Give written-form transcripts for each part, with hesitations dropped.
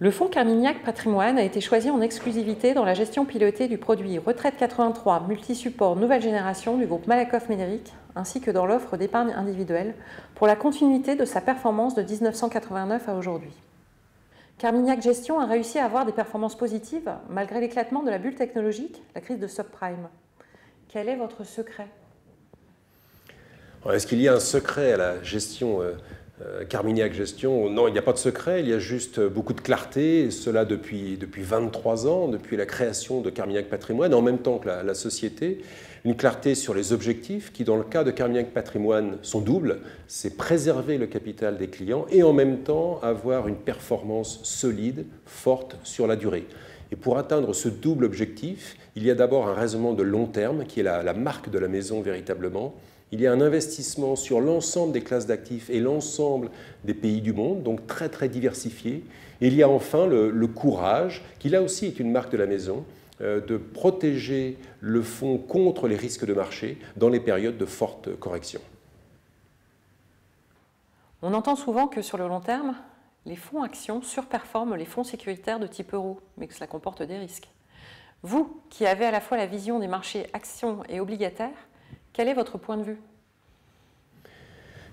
Le fonds Carmignac Patrimoine a été choisi en exclusivité dans la gestion pilotée du produit Retraite 83 multisupport nouvelle génération du groupe Malakoff Médéric, ainsi que dans l'offre d'épargne individuelle, pour la continuité de sa performance de 1989 à aujourd'hui. Carmignac Gestion a réussi à avoir des performances positives malgré l'éclatement de la bulle technologique, la crise de subprime. Quel est votre secret? Est-ce qu'il y a un secret à la gestion Carmignac Gestion? Non, il n'y a pas de secret, il y a juste beaucoup de clarté, et cela depuis 23 ans, depuis la création de Carmignac Patrimoine, en même temps que la société. Une clarté sur les objectifs qui, dans le cas de Carmignac Patrimoine, sont doubles. C'est préserver le capital des clients et en même temps avoir une performance solide, forte sur la durée. Et pour atteindre ce double objectif, il y a d'abord un raisonnement de long terme qui est la marque de la maison véritablement. Il y a un investissement sur l'ensemble des classes d'actifs et l'ensemble des pays du monde, donc très très diversifié. Et il y a enfin le courage, qui là aussi est une marque de la maison, de protéger le fonds contre les risques de marché dans les périodes de forte correction. On entend souvent que sur le long terme, les fonds actions surperforment les fonds sécuritaires de type euro, mais que cela comporte des risques. Vous, qui avez à la fois la vision des marchés actions et obligataires, quel est votre point de vue?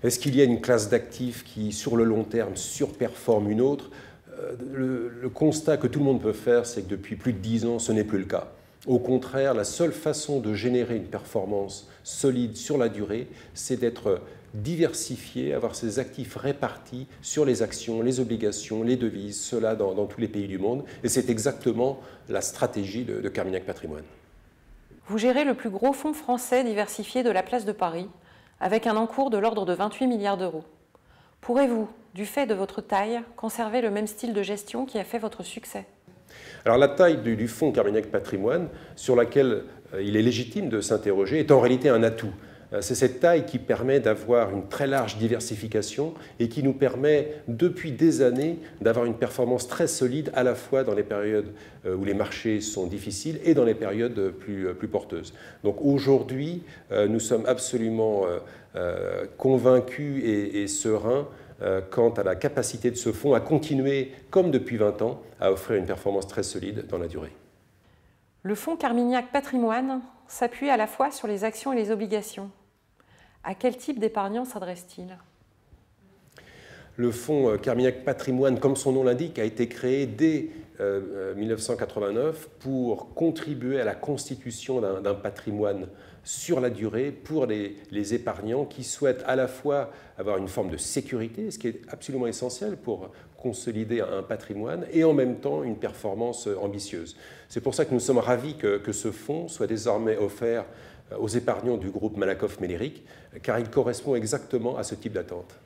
Est-ce qu'il y a une classe d'actifs qui, sur le long terme, surperforme une autre? Le constat que tout le monde peut faire, c'est que depuis plus de 10 ans, ce n'est plus le cas. Au contraire, la seule façon de générer une performance solide sur la durée, c'est d'être diversifié, avoir ses actifs répartis sur les actions, les obligations, les devises, cela dans tous les pays du monde. Et c'est exactement la stratégie de Carmignac Patrimoine. Vous gérez le plus gros fonds français diversifié de la place de Paris, avec un encours de l'ordre de 28 milliards d'euros. Pourrez-vous, du fait de votre taille, conserver le même style de gestion qui a fait votre succès? Alors la taille du fonds Carmignac Patrimoine, sur laquelle il est légitime de s'interroger, est en réalité un atout. C'est cette taille qui permet d'avoir une très large diversification et qui nous permet, depuis des années, d'avoir une performance très solide à la fois dans les périodes où les marchés sont difficiles et dans les périodes plus porteuses. Donc aujourd'hui, nous sommes absolument convaincus et sereins quant à la capacité de ce fonds à continuer, comme depuis 20 ans, à offrir une performance très solide dans la durée. Le fonds Carmignac Patrimoine s'appuie à la fois sur les actions et les obligations. À quel type d'épargnant s'adresse-t-il? Le fonds Carmignac Patrimoine, comme son nom l'indique, a été créé dès 1989 pour contribuer à la constitution d'un patrimoine sur la durée pour les épargnants qui souhaitent à la fois avoir une forme de sécurité, ce qui est absolument essentiel pour consolider un patrimoine, et en même temps une performance ambitieuse. C'est pour ça que nous sommes ravis que ce fonds soit désormais offert aux épargnants du groupe Malakoff Médéric, car il correspond exactement à ce type d'attente.